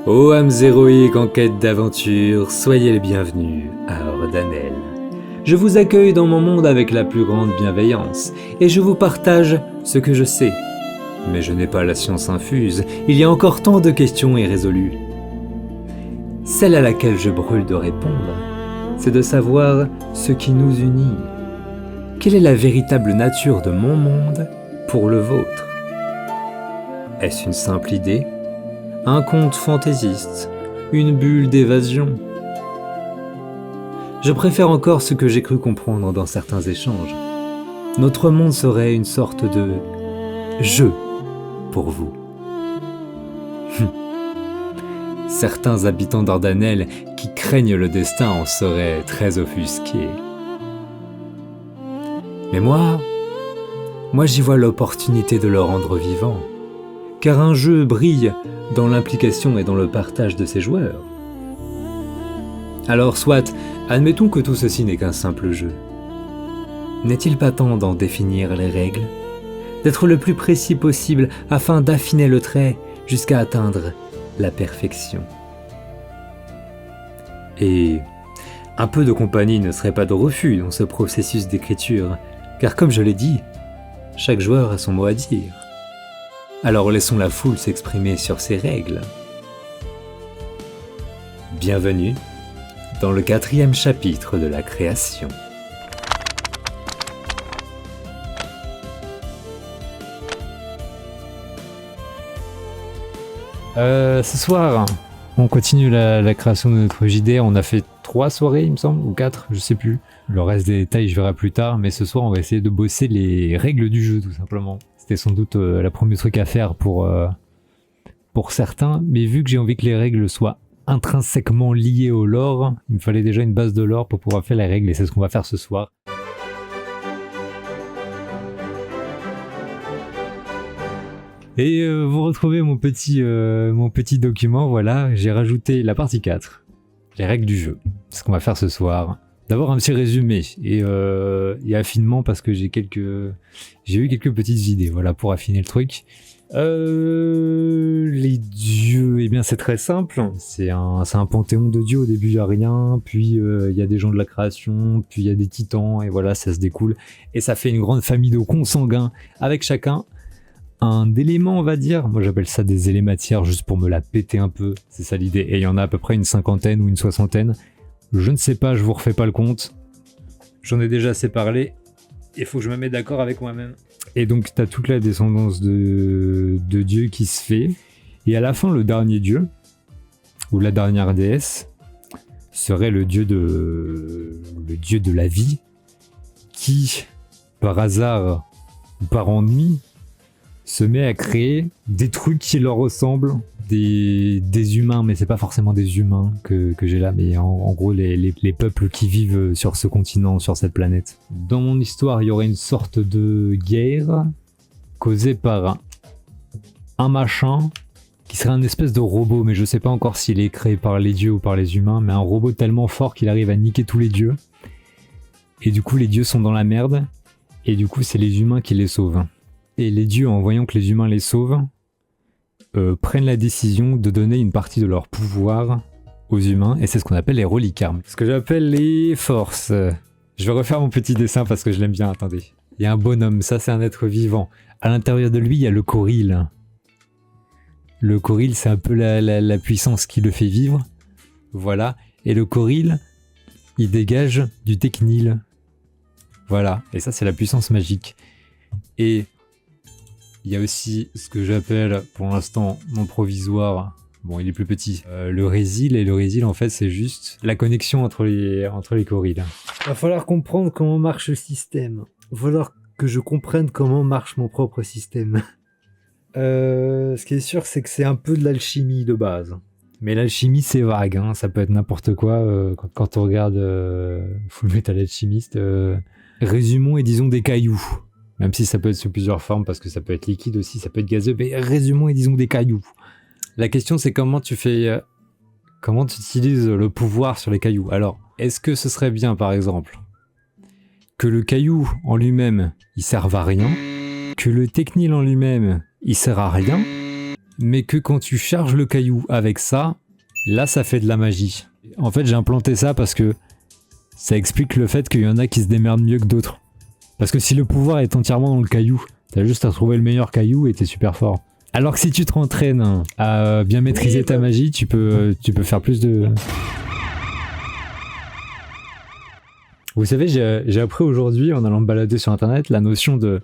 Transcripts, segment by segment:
Ô âmes héroïques en quête d'aventure, soyez les bienvenus à Ordanel. Je vous accueille dans mon monde avec la plus grande bienveillance, et je vous partage ce que je sais. Mais je n'ai pas la science infuse, il y a encore tant de questions irrésolues. Celle à laquelle je brûle de répondre, c'est de savoir ce qui nous unit. Quelle est la véritable nature de mon monde pour le vôtre? Est-ce une simple idée? Un conte fantaisiste? Une bulle d'évasion? Je préfère encore ce que j'ai cru comprendre dans certains échanges. Notre monde serait une sorte de jeu pour vous. Certains habitants d'Ordanel qui craignent le destin en seraient très offusqués. Mais moi j'y vois l'opportunité de le rendre vivant, car un jeu brille dans l'implication et dans le partage de ses joueurs. Alors soit, admettons que tout ceci n'est qu'un simple jeu. N'est-il pas temps d'en définir les règles, d'être le plus précis possible afin d'affiner le trait jusqu'à atteindre la perfection? Et un peu de compagnie ne serait pas de refus dans ce processus d'écriture, car comme je l'ai dit, chaque joueur a son mot à dire. Alors laissons la foule s'exprimer sur ses règles. Bienvenue dans le 4e chapitre de la création. Ce soir, on continue la création de notre JDR. On a fait 3 soirées, il me semble, ou 4, je sais plus. Le reste des détails, je verrai plus tard. Mais ce soir, on va essayer de bosser les règles du jeu, tout simplement. C'était sans doute le premier truc à faire pour certains. Mais vu que j'ai envie que les règles soient intrinsèquement liées au lore, il me fallait déjà une base de lore pour pouvoir faire les règles. Et c'est ce qu'on va faire ce soir. Et vous retrouvez mon petit document, voilà, j'ai rajouté la partie 4, les règles du jeu. C'est ce qu'on va faire ce soir. D'abord un petit résumé et affinement parce que j'ai eu quelques petites idées, voilà, pour affiner le truc. Les dieux, eh bien c'est très simple, c'est un panthéon de dieux, au début il n'y a rien, puis il y a des gens de la création, puis il y a des titans, et voilà, ça se découle. Et ça fait une grande famille de consanguins, avec chacun un élément, on va dire. Moi j'appelle ça des élématières juste pour me la péter un peu, c'est ça l'idée. Et il y en a à peu près une 50aine ou une 60aine. Je ne sais pas, je vous refais pas le compte. J'en ai déjà assez parlé. Il faut que je me mette d'accord avec moi-même. Et donc t'as toute la descendance de dieux qui se fait. Et à la fin, le dernier dieu, ou la dernière déesse, serait le dieu de la vie, qui, par hasard ou par ennui, se met à créer des trucs qui leur ressemblent, des humains, mais c'est pas forcément des humains que j'ai là, mais en gros les peuples qui vivent sur ce continent, sur cette planète. Dans mon histoire, il y aurait une sorte de guerre causée par un machin qui serait un espèce de robot, mais je sais pas encore s'il est créé par les dieux ou par les humains, mais un robot tellement fort qu'il arrive à niquer tous les dieux. Et du coup les dieux sont dans la merde, et du coup c'est les humains qui les sauvent. Et les dieux, en voyant que les humains les sauvent, prennent la décision de donner une partie de leur pouvoir aux humains, et c'est ce qu'on appelle les reliquarmes. Ce que j'appelle les forces. Je vais refaire mon petit dessin parce que je l'aime bien, attendez. Il y a un bonhomme, ça c'est un être vivant. À l'intérieur de lui, il y a le Coril. Le Coril, c'est un peu la puissance qui le fait vivre. Voilà. Et le Coril, il dégage du Technil. Voilà. Et ça, c'est la puissance magique. Et il y a aussi ce que j'appelle, pour l'instant, mon provisoire. Bon, il est plus petit. Le résil, et le résil, en fait, c'est juste la connexion entre les corils. Va falloir comprendre comment marche le système. Va falloir que je comprenne comment marche mon propre système. Ce qui est sûr, c'est que c'est un peu de l'alchimie de base. Mais l'alchimie, c'est vague, hein. Ça peut être n'importe quoi. Quand on regarde Fullmetal Alchemist, résumons et disons des cailloux. Même si ça peut être sous plusieurs formes, parce que ça peut être liquide aussi, ça peut être gazeux, mais résumons et disons des cailloux. La question, c'est comment tu utilises le pouvoir sur les cailloux. Alors, est-ce que ce serait bien, par exemple, que le caillou en lui-même, il serve à rien, que le technil en lui-même, il sert à rien, mais que quand tu charges le caillou avec ça, là ça fait de la magie. En fait j'ai implanté ça parce que ça explique le fait qu'il y en a qui se démerdent mieux que d'autres. Parce que si le pouvoir est entièrement dans le caillou, t'as juste à trouver le meilleur caillou et t'es super fort. Alors que si tu te rentraînes à bien maîtriser ta magie, tu peux faire plus de... Vous savez, j'ai appris aujourd'hui, en allant me balader sur internet, la notion de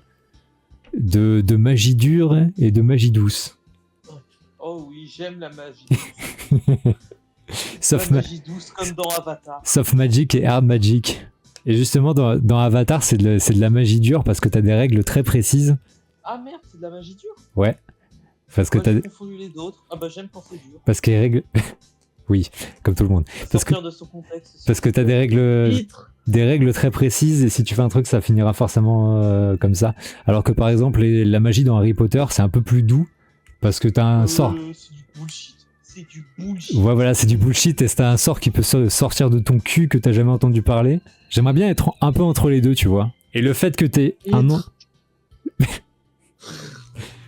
magie dure et de magie douce. Oh oui, j'aime la magie. Soft la magie douce comme dans Avatar. Soft Magic et Hard Magic. Et justement, dans Avatar, c'est de la magie dure parce que t'as des règles très précises. Ah merde, c'est de la magie dure? Ouais. Parce que Moi, j'ai confondu les autres. Ah bah j'aime quand c'est dur. Parce que les règles... oui, comme tout le monde. Parce que t'as des règles très précises et si tu fais un truc, ça finira forcément comme ça. Alors que par exemple, la magie dans Harry Potter, c'est un peu plus doux parce que t'as un sort. C'est du bullshit. C'est du bullshit. Ouais, voilà, c'est du bullshit et t'as un sort qui peut sortir de ton cul que t'as jamais entendu parler. J'aimerais bien être un peu entre les deux, tu vois. Et le fait que t'aies un nom...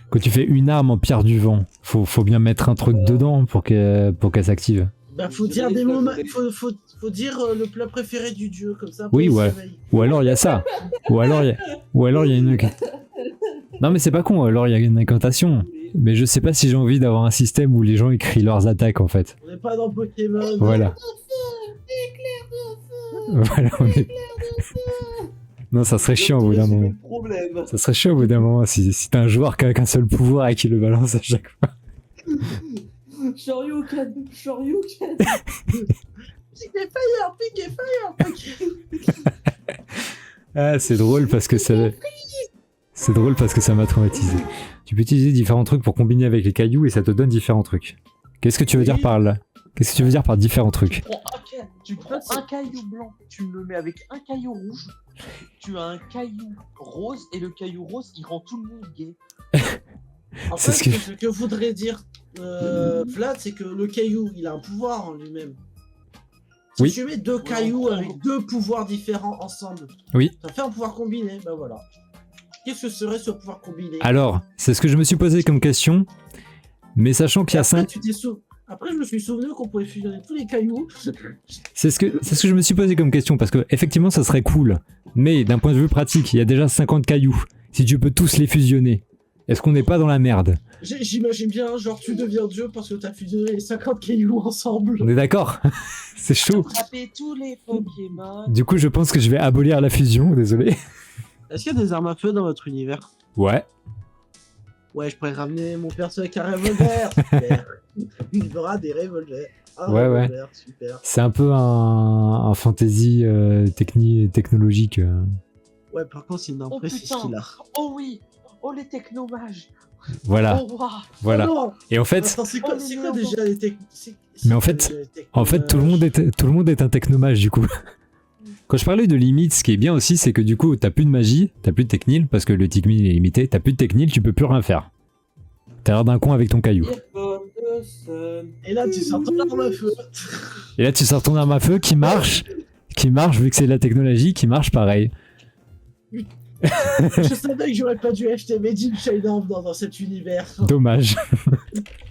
Quand tu fais une arme en pierre du vent, faut bien mettre un truc dedans pour qu'elle s'active. Bah faut dire des mots, faut dire le plat préféré du dieu, comme ça. Oui, ouais. Ou alors il y a ça. Ou alors il y a une... Non mais c'est pas con, alors il y a une incantation. Mais je sais pas si j'ai envie d'avoir un système où les gens écrivent leurs attaques en fait. On n'est pas dans Pokémon. Voilà. Voilà, on est... Non, ça serait chiant au bout d'un moment. Ça serait chiant au bout d'un moment si t'as un joueur qui a qu'un seul pouvoir et qui le balance à chaque fois. Shoryuken. Pique fire. Ah, c'est drôle parce que ça m'a traumatisé. Tu peux utiliser différents trucs pour combiner avec les cailloux et ça te donne différents trucs. Qu'est-ce que tu veux dire par là? Qu'est-ce que tu veux dire par différents trucs? Tu prends un caillou blanc, tu le mets avec un caillou rouge, tu as un caillou rose et le caillou rose il rend tout le monde gay. En fait, ce que voudrait dire Vlad, c'est que le caillou il a un pouvoir en lui-même. Si tu mets deux cailloux avec deux pouvoirs différents ensemble, ça fait un pouvoir combiné, bah voilà. Qu'est-ce que serait ce pouvoir combiné? Alors, c'est ce que je me suis posé comme question, mais sachant qu'il y a 5... Après, je me suis souvenu qu'on pouvait fusionner tous les cailloux. C'est ce que je me suis posé comme question, parce que effectivement, ça serait cool. Mais d'un point de vue pratique, il y a déjà 50 cailloux. Si tu peux tous les fusionner, est-ce qu'on n'est pas dans la merde? J'imagine bien, genre tu deviens Dieu parce que t'as fusionné les 50 cailloux ensemble. On est d'accord? C'est chaud. Tous les Pokémon. Du coup, je pense que je vais abolir la fusion, désolé. Est-ce qu'il y a des armes à feu dans votre univers? Ouais. Ouais, je pourrais ramener mon perso avec un revolver. Super. Il aura des revolvers. Ouais. Super. C'est un peu un fantasy technologique. Ouais, par contre, c'est une impression ce qu'il a. Oh oui. Oh les technomages. Voilà. Oh, wow. Voilà. Oh non. Et en fait... Attends, c'est quoi déjà les Mais en fait, tout le monde est un technomage du coup. Quand je parlais de limites, ce qui est bien aussi, c'est que du coup, t'as plus de magie, t'as plus de technil, parce que le technil est limité, t'as plus de technil, tu peux plus rien faire. T'as l'air d'un con avec ton caillou. Et là, tu sors ton arme à feu. Et là, tu sors ton arme à feu qui marche, vu que c'est de la technologie, qui marche pareil. Je savais que j'aurais pas dû acheter Made in China dans cet univers. Dommage.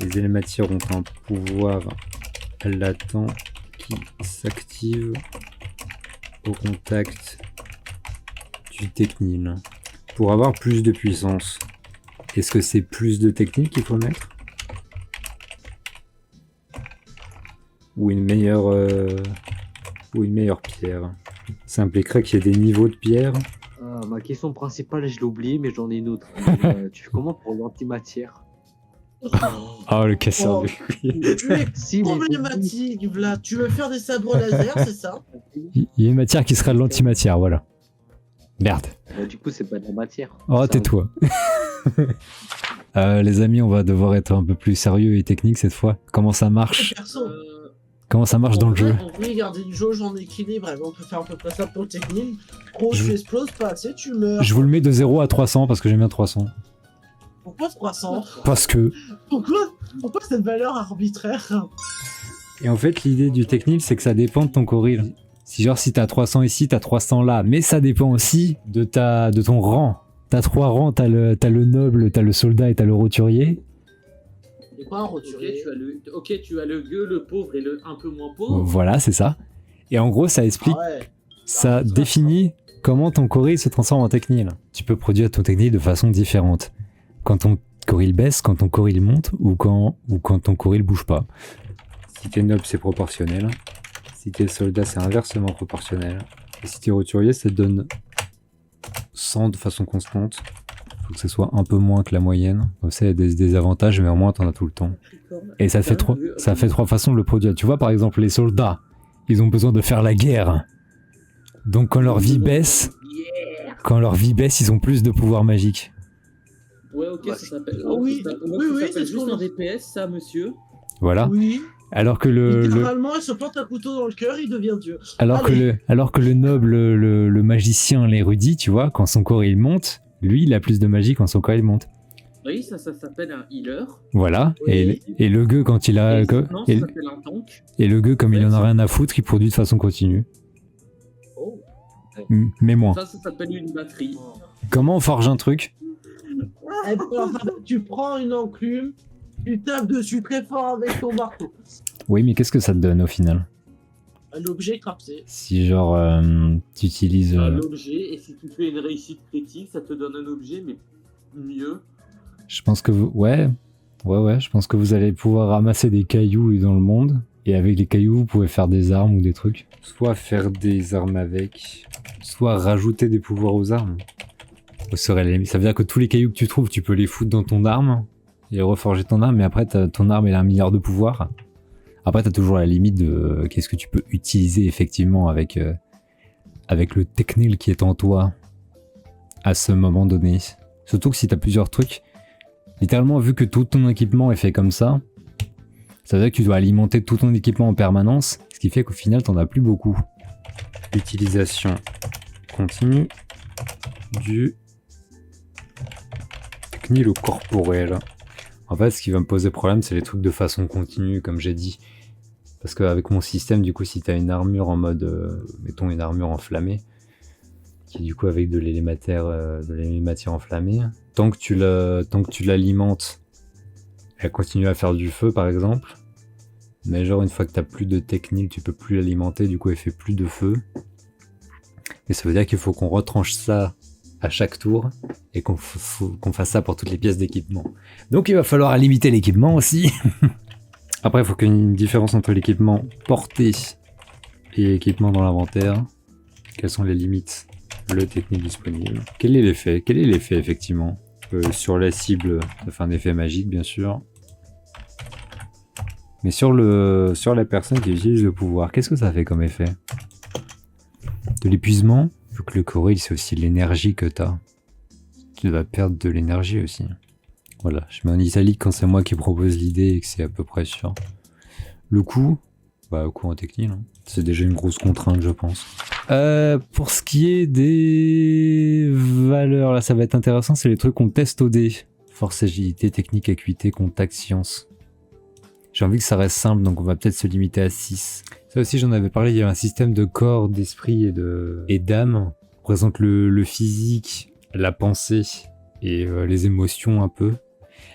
Les élématières ont un pouvoir latent qui s'active au contact du technil. Pour avoir plus de puissance, est-ce que c'est plus de technil qu'il faut mettre? Ou une meilleure pierre? Ça impliquerait qu'il y ait des niveaux de pierre. Ma question principale, je l'ai oubliée, mais j'en ai une autre. Tu fais comment pour l'antimatière? Oh, le casseur de couilles. Tu es problématique, Vlad. Tu veux faire des sabres laser, c'est ça? Il y a une matière qui sera de l'antimatière, voilà. Merde. Du coup, c'est pas de la matière. Oh, tais-toi. Les amis, on va devoir être un peu plus sérieux et technique cette fois. Comment ça marche? Comment ça marche dans le jeu? On peut garder une jauge en équilibre, et on peut faire à peu près ça pour le technique. Gros, tu exploses pas, tu sais, tu meurs. Je vous le mets de 0 à 300 parce que j'aime bien 300. Pourquoi 300? Parce que... Pourquoi cette valeur arbitraire? Et en fait, l'idée du technique, c'est que ça dépend de ton coril. Si t'as 300 ici, t'as 300 là. Mais ça dépend aussi de ton rang. T'as 3 rangs, t'as le noble, t'as le soldat et t'as le roturier. Et pas un roturier. Tu as le gueux, le pauvre et le un peu moins pauvre. Voilà, c'est ça. Et en gros, ça explique, Ah ouais. ça définit comment ton Coril se transforme en Technil. Tu peux produire ton Technil de façon différente. Quand ton Coril baisse, quand ton Coril monte, ou quand ton Coril bouge pas. Si t'es noble, c'est proportionnel. Si t'es soldat, c'est inversement proportionnel. Et si t'es roturier, ça te donne 100 de façon constante. Faut que ce soit un peu moins que la moyenne. Comme ça, il y a des avantages, mais au moins t'en as tout le temps. Et ça fait trois façons de le produire. Tu vois, par exemple, les soldats, ils ont besoin de faire la guerre. Donc quand leur vie baisse, ils ont plus de pouvoir magique. Ouais, ok, ça s'appelle. Oui, ça c'est juste ce qu'on un DPS, ça, monsieur. Voilà. Oui. Alors que Littéralement, il se plante un couteau dans le cœur, il devient Dieu. alors que le noble, le magicien, l'érudit, tu vois, quand son corps il monte, lui, il a plus de magie quand son corps il monte. Oui, ça s'appelle un healer. Voilà. Oui. Et le gueux, quand il a. Non, ça s'appelle un tank. Et le gueux, comme il en a rien à foutre, il produit de façon continue. Oh. Mais moins. Ça s'appelle une batterie. Comment on forge un truc? Et puis, enfin, tu prends une enclume, tu tapes dessus très fort avec ton marteau. Oui, mais qu'est-ce que ça te donne au final? Un objet crafté. Si genre tu utilises... Un objet, et si tu fais une réussite critique, ça te donne un objet, mais mieux. Je pense que vous... Ouais, je pense que vous allez pouvoir ramasser des cailloux dans le monde. Et avec les cailloux, vous pouvez faire des armes ou des trucs. Soit faire des armes avec, soit rajouter des pouvoirs aux armes. Ça veut dire que tous les cailloux que tu trouves, tu peux les foutre dans ton arme et reforger ton arme, mais après ton arme elle a 1 milliard de pouvoirs. Après t'as toujours la limite de qu'est-ce que tu peux utiliser effectivement avec le technil qui est en toi à ce moment donné. Surtout que si t'as plusieurs trucs, littéralement vu que tout ton équipement est fait comme ça veut dire que tu dois alimenter tout ton équipement en permanence, ce qui fait qu'au final t'en as plus beaucoup. Utilisation continue du technil corporel. En fait, ce qui va me poser problème, c'est les trucs de façon continue, comme j'ai dit. Parce qu'avec mon système, du coup, si t'as une armure en mode, mettons une armure enflammée, qui est du coup avec de l'élémataire enflammée, tant que tu l'alimentes, elle continue à faire du feu, par exemple. Mais genre, une fois que t'as plus de technique, tu peux plus l'alimenter, du coup, elle fait plus de feu. Et ça veut dire qu'il faut qu'on retranche ça à chaque tour et qu'on fasse ça pour toutes les pièces d'équipement. Donc il va falloir limiter l'équipement aussi. Après, il faut qu'il y ait une différence entre l'équipement porté et équipement dans l'inventaire. Quelles sont les limites? Le technique disponible. Quel est l'effet effectivement? Sur la cible, ça fait un effet magique bien sûr. Mais sur la personne qui utilise le pouvoir, qu'est-ce que ça fait comme effet? De l'épuisement? Vu que le Coril, c'est aussi l'énergie que t'as. Tu vas perdre de l'énergie aussi. Voilà, je mets en italique quand c'est moi qui propose l'idée et que c'est à peu près sûr. Le coût, coût en technique, hein. C'est déjà une grosse contrainte, je pense. Pour ce qui est des valeurs, là ça va être intéressant, c'est les trucs qu'on teste au dé. Force, agilité, technique, acuité, contact, science. J'ai envie que ça reste simple, donc on va peut-être se limiter à 6. Ça aussi j'en avais parlé, il y a un système de corps, d'esprit et d'âme. On présente le physique, la pensée et les émotions un peu.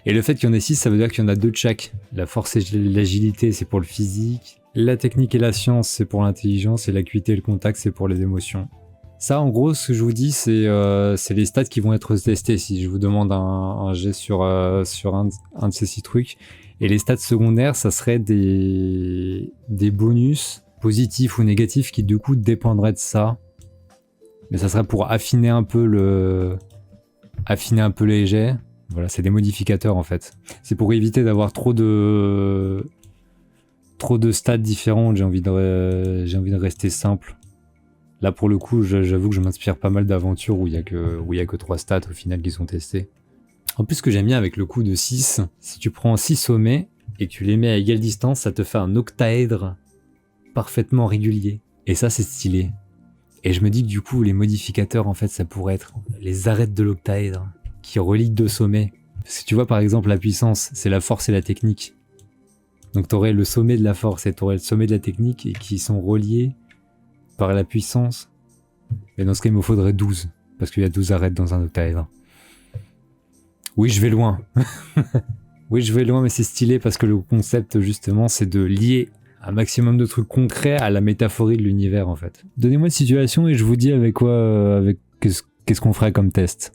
Et le fait qu'il y en ait 6, ça veut dire qu'il y en a 2 de chaque. La force et l'agilité, c'est pour le physique. La technique et la science, c'est pour l'intelligence. Et l'acuité et le contact, c'est pour les émotions. Ça, en gros, ce que je vous dis, c'est les stats qui vont être testés. Si je vous demande un jet sur un de ces 6 trucs. Et les stats secondaires, ça serait des bonus positifs ou négatifs qui, du coup, dépendraient de ça. Mais ça serait pour affiner un peu les jets. Voilà, c'est des modificateurs en fait. C'est pour éviter d'avoir trop de stats différentes. J'ai envie de rester simple. Là pour le coup, j'avoue que je m'inspire pas mal d'aventures où il y a que 3 stats au final qui sont testées. En plus, ce que j'aime bien avec le coup de 6, si tu prends 6 sommets et que tu les mets à égale distance, ça te fait un octaèdre parfaitement régulier. Et ça, c'est stylé. Et je me dis que du coup, les modificateurs, en fait, ça pourrait être les arêtes de l'octaèdre qui relient 2 sommets. Parce que tu vois, par exemple, la puissance, c'est la force et la technique. Donc t'aurais le sommet de la force et t'aurais le sommet de la technique et qui sont reliés par la puissance. Mais dans ce cas, il me faudrait 12. Parce qu'il y a 12 arêtes dans un octaèdre. Oui, je vais loin. Oui, je vais loin, mais c'est stylé parce que le concept, justement, c'est de lier un maximum de trucs concrets à la métaphorie de l'univers, en fait. Donnez-moi une situation et je vous dis avec quoi, qu'est-ce qu'on ferait comme test.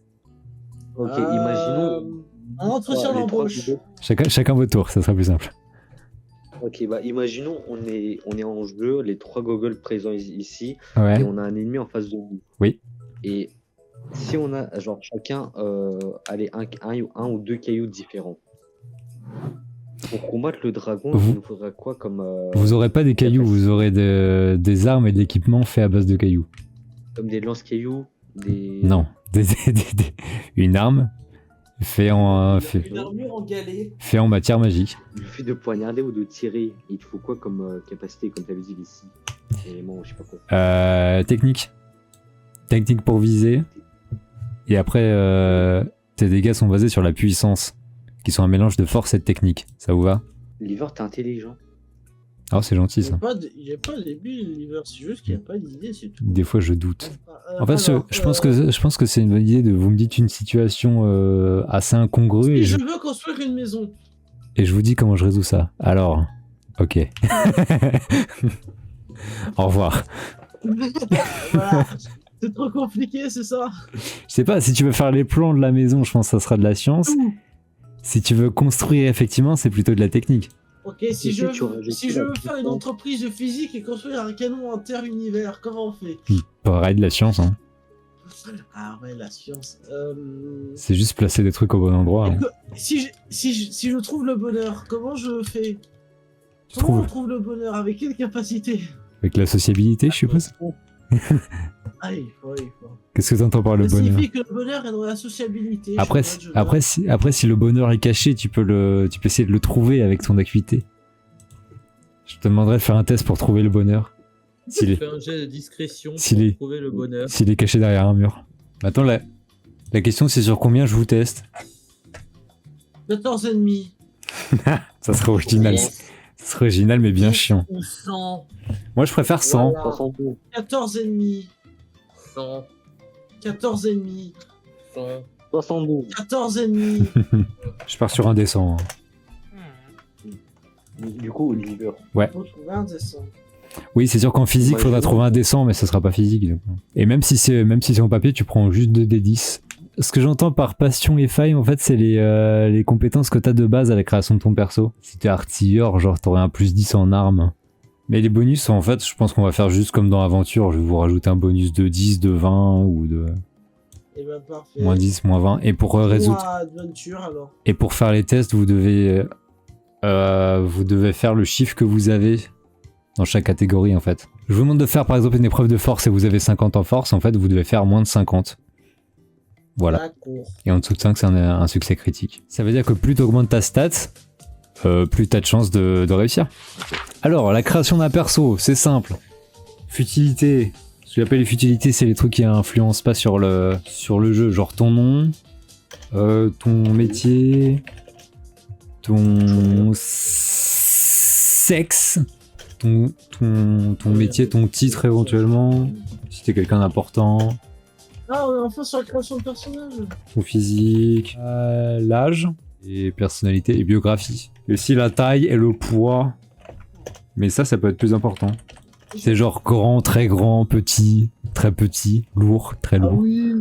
Ok, imaginons. Un entretien les trois d'embauche. Google. Chacun votre tour, ça sera plus simple. Ok, bah imaginons on est en jeu, les 3 gogoles présents ici, Ouais. et on a un ennemi en face de nous. Oui. Et si on a genre chacun allez, un ou 2 cailloux différents. Pour combattre le dragon, Vous- il nous faudra quoi comme Vous aurez pas des cailloux, vous aurez des armes et de l'équipement fait à base de cailloux. comme des lance-cailloux, des. Non, une arme fait en Une armure en galet. fait en matière magique. Le fait de poignarder ou de tirer, il te faut quoi comme capacité, comme tu avais dit ici. Élément, je sais pas quoi. Technique pour viser. Et après, tes dégâts sont basés sur la puissance, qui sont un mélange de force et de technique. Ça vous va? Liver, t'es intelligent. Oh, c'est gentil ça. Il n'y a pas des bulles, l'hiver, c'est juste qu'il n'y a pas d'idée, c'est tout. Des fois, je doute. En fait, Alors, je pense que c'est une bonne idée de vous me dites une situation assez incongrue et je je veux construire une maison. vous dis comment je résous ça. Alors, ok. Au revoir. Voilà. C'est trop compliqué, c'est ça. Je sais pas, si tu veux faire les plans de la maison, je pense que ça sera de la science. Si tu veux construire, effectivement, c'est plutôt de la technique. Ok, si Et je si tu rajoutes si je la veux faire une puissance. entreprise de physique et construire un canon inter-univers, comment on fait? Pareil de la science, hein. Ah ouais, la science. C'est juste placer des trucs au bon endroit. Hein. Si je trouve le bonheur, comment je fais? Tu Comment trouves on trouve le bonheur? Avec quelle capacité? avec la sociabilité, je suppose. Ah, il faut. Qu'est-ce que t'entends par le Ça bonheur? signifie que le bonheur est dans la sociabilité. Après, si le bonheur est caché, tu peux essayer de le trouver avec ton acuité. Je te demanderais de faire un test pour trouver le bonheur. S'il Fais un jet de discrétion S'il est- pour trouver le bonheur. est caché derrière un mur. Maintenant, la question c'est sur combien je vous teste. 14 ennemis. Ça serait original. Ça serait original mais bien chiant. Ou 100. Moi je préfère 100. Voilà. 312. 14 ennemis. 100, 14 ennemis. 100. 72. 14 ennemis. Je pars sur un des 100. hein. Du coup, Liver. Faut trouver un dessin. Oui, c'est sûr qu'en physique, Moi, faudra je- trouver un des 100, mais ça sera pas physique. Donc. Et même si c'est en papier, tu prends juste 2 des 10. Ce que j'entends par passion et faille, en fait, c'est les compétences que t'as de base à la création de ton perso. Si t'es artilleur, genre t'aurais un plus 10 en armes. Mais les bonus, en fait, je pense qu'on va faire juste comme dans Aventure. Je vais vous rajouter un bonus de 10, de 20 ou de Et ben parfait. moins 10, moins 20. Et pour résoudre. Moi, Adventure alors. Et pour faire les tests, vous devez faire le chiffre que vous avez dans chaque catégorie en fait. Je vous demande de faire par exemple une épreuve de force et vous avez 50 en force, en fait vous devez faire moins de 50. Voilà. D'accord. Et en dessous de 5 c'est un succès critique. Ça veut dire que plus tu augmentes ta stat, plus tu as de chances de réussir. Alors la création d'un perso, c'est simple. Futilité. Ce que j'appelle les futilités, c'est les trucs qui influencent pas sur le jeu, genre ton nom, ton métier, ton sexe, ton métier, ton titre éventuellement, si t'es quelqu'un d'important, Ah, on est enfin sur la création de personnage. ton physique, l'âge, et personnalité et biographie. Et aussi la taille et le poids. Mais ça peut être plus important. C'est genre grand, petit, très petit, lourd, très Ah lourd. oui.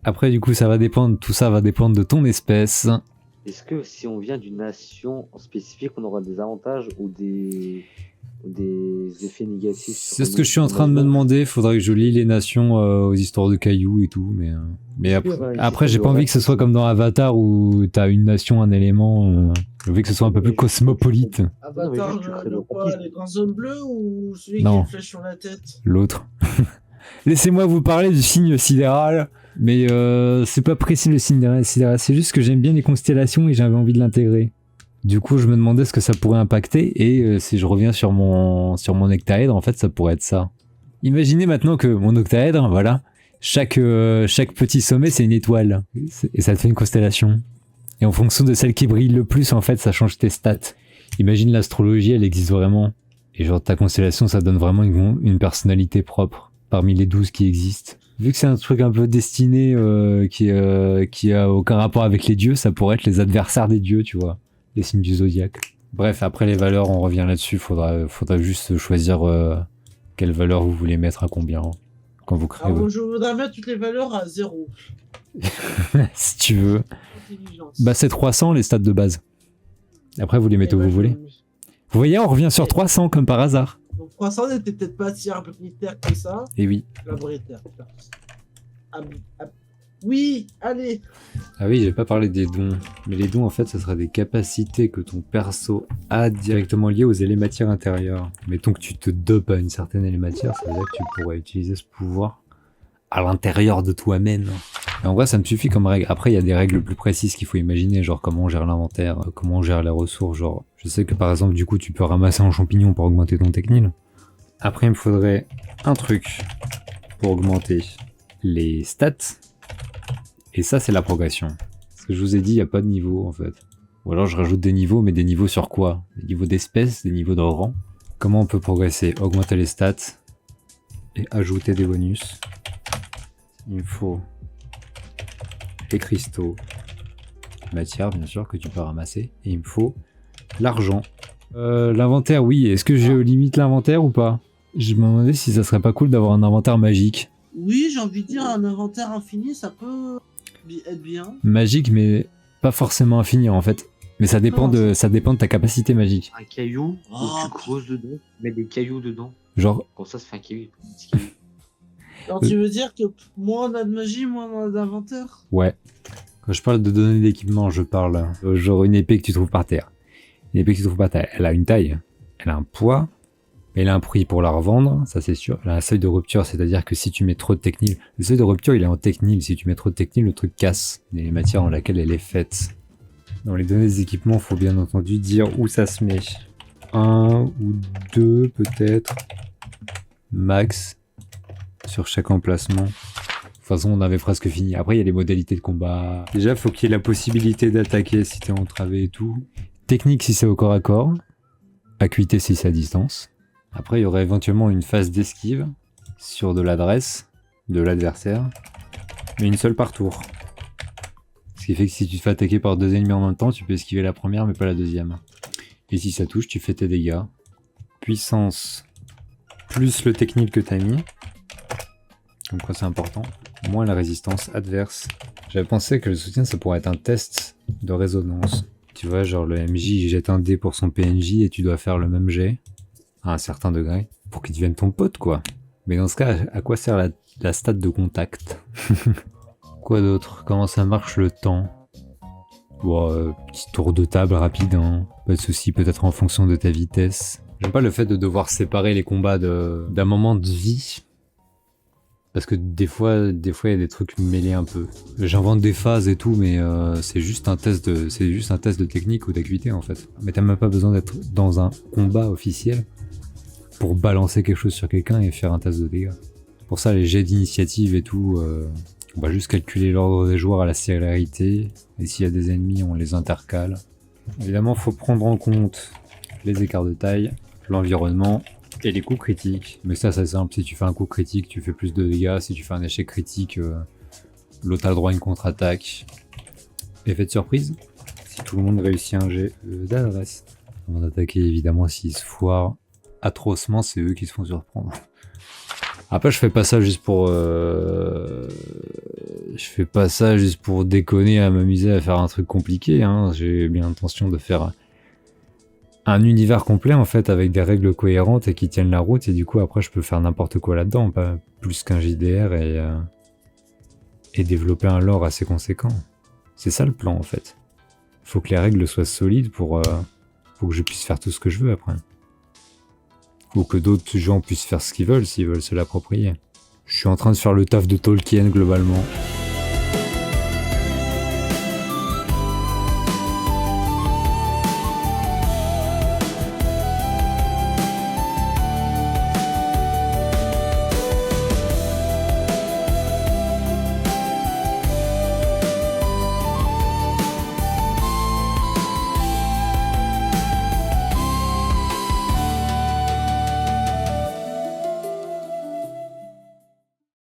Après, du coup, tout ça va dépendre de ton espèce. Est-ce que si on vient d'une nation spécifique, on aura des avantages ou des effets négatifs sur C'est ce que je suis en train de me demander. Faudrait que je lis les nations aux histoires de cailloux et tout. Mais après j'ai pas envie que ce soit comme dans Avatar où t'as une nation, un élément. J'ai envie que ce soit un peu plus cosmopolite. Avatar, tu crées le le quoi, les grands hommes bleus ou celui Non. qui a une flèche sur la tête? L'autre. Laissez-moi vous parler du signe sidéral. Mais c'est pas précis le signe sidéral. C'est juste que j'aime bien les constellations et j'avais envie de l'intégrer. Du coup, je me demandais ce que ça pourrait impacter, et si je reviens sur mon octaèdre, en fait, ça pourrait être ça. Imaginez maintenant que mon octaèdre, voilà, chaque petit sommet, c'est une étoile, et ça te fait une constellation. Et en fonction de celle qui brille le plus, en fait, ça change tes stats. Imagine l'astrologie, elle existe vraiment. Et genre, ta constellation, ça donne vraiment une personnalité propre, parmi les 12 qui existent. Vu que c'est un truc un peu destiné, qui a aucun rapport avec les dieux, ça pourrait être les adversaires des dieux, tu vois. les signes du zodiaque. Bref, après les valeurs, on revient là-dessus. Faudra juste choisir quelle valeur vous voulez mettre à combien quand vous créez. Alors, je voudrais mettre toutes les valeurs à 0. Si tu veux. Intelligence. Bah c'est 300 les stats de base. Après vous les mettez où vous voulez. Vous voyez, on revient sur 300 comme par hasard. Donc 300 n'était peut-être pas si militaire que ça. Et oui. Laboritaire. Oui, allez. Ah oui, j'ai pas parlé des dons. Mais les dons, en fait, ce sera des capacités que ton perso a directement liées aux élématières intérieures. Mettons que tu te dopes à une certaine élématière, ça veut dire que tu pourrais utiliser ce pouvoir à l'intérieur de toi-même. Et en vrai, ça me suffit comme règle. Après, il y a des règles plus précises qu'il faut imaginer, genre comment on gère l'inventaire, comment on gère les ressources. Genre, je sais que par exemple, du coup, tu peux ramasser un champignon pour augmenter ton technil. Après, il me faudrait un truc pour augmenter les stats. Et ça, c'est la progression. Parce que je vous ai dit, il n'y a pas de niveau, en fait. Ou alors, je rajoute des niveaux, mais des niveaux sur quoi? Des niveaux d'espèce, des niveaux de rang. Comment on peut progresser? Augmenter les stats et ajouter des bonus. Il me faut les cristaux, matière, bien sûr, que tu peux ramasser. Et il me faut l'argent. L'inventaire, oui. Est-ce que je limite l'inventaire ou pas? Je me demandais si ça serait pas cool d'avoir un inventaire magique. Oui, j'ai envie de dire un inventaire infini, ça peut être bien. Magique, mais pas forcément infini en fait. Mais ça dépend de ta capacité magique. Un caillou, Oh, tu creuses dedans, tu mets des cailloux dedans. Genre, Comme ça fait un caillou. Un petit caillou. Alors tu veux dire que moins on a de magie, moins on a d'inventaire? ouais. Quand je parle de données d'équipement, je parle genre une épée que tu trouves par terre. Une épée que tu trouves par terre, elle a une taille, elle a un poids, elle a un prix pour la revendre, ça c'est sûr. Elle a un seuil de rupture, c'est-à-dire que si tu mets trop de technil, le seuil de rupture il est en technil, si tu mets trop de technil, le truc casse les matières dans laquelle elle est faite. Dans les données des équipements, il faut bien entendu dire où ça se met. 1 ou 2 peut-être, max, sur chaque emplacement. De toute façon, on avait presque fini. Après, il y a les modalités de combat. Déjà, faut qu'il y ait la possibilité d'attaquer si t'es entravé et tout. Technique si c'est au corps à corps. Acuité si c'est à distance. Après, il y aurait éventuellement une phase d'esquive sur de l'adresse de l'adversaire. Mais une seule par tour. Ce qui fait que si tu te fais attaquer par 2 ennemis en même temps, tu peux esquiver la première mais pas la deuxième. Et si ça touche, tu fais tes dégâts. Puissance plus le technique que t'as mis. Comme quoi c'est important. Moins la résistance adverse. J'avais pensé que le soutien ça pourrait être un test de résonance. Tu vois, genre le MJ il jette un dé pour son PNJ et tu dois faire le même jet à un certain degré pour qu'il devienne ton pote quoi. Mais dans ce cas, à quoi sert la stat de contact? Quoi d'autre? Comment ça marche le temps? Bon, petit tour de table rapide, hein. Pas de soucis, peut-être en fonction de ta vitesse. J'aime pas le fait de devoir séparer les combats d'un moment de vie. Parce que des fois, il y a des trucs mêlés un peu. J'invente des phases et tout, mais c'est juste un test de technique ou d'acuité en fait. Mais t'as même pas besoin d'être dans un combat officiel pour balancer quelque chose sur quelqu'un et faire un test de dégâts. Pour ça, les jets d'initiative et tout, on va juste calculer l'ordre des joueurs à la célérité. Et s'il y a des ennemis, on les intercale. Évidemment, faut prendre en compte les écarts de taille, l'environnement et les coups critiques. Mais ça c'est simple, si tu fais un coup critique, tu fais plus de dégâts. Si tu fais un échec critique, l'autre a le droit à une contre-attaque. Effet de surprise, si tout le monde réussit un jet d'adresse. Avant d'attaquer, évidemment, s'ils se foirent atrocement, c'est eux qui se font surprendre. Après, je fais pas ça juste pour déconner, à m'amuser à faire un truc compliqué, hein. J'ai bien l'intention de faire un univers complet en fait avec des règles cohérentes et qui tiennent la route, et du coup après je peux faire n'importe quoi là-dedans, pas plus qu'un JDR, et développer un lore assez conséquent. C'est ça le plan en fait. Faut que les règles soient solides pour que je puisse faire tout ce que je veux après. Ou que d'autres gens puissent faire ce qu'ils veulent s'ils veulent se l'approprier. Je suis en train de faire le taf de Tolkien globalement.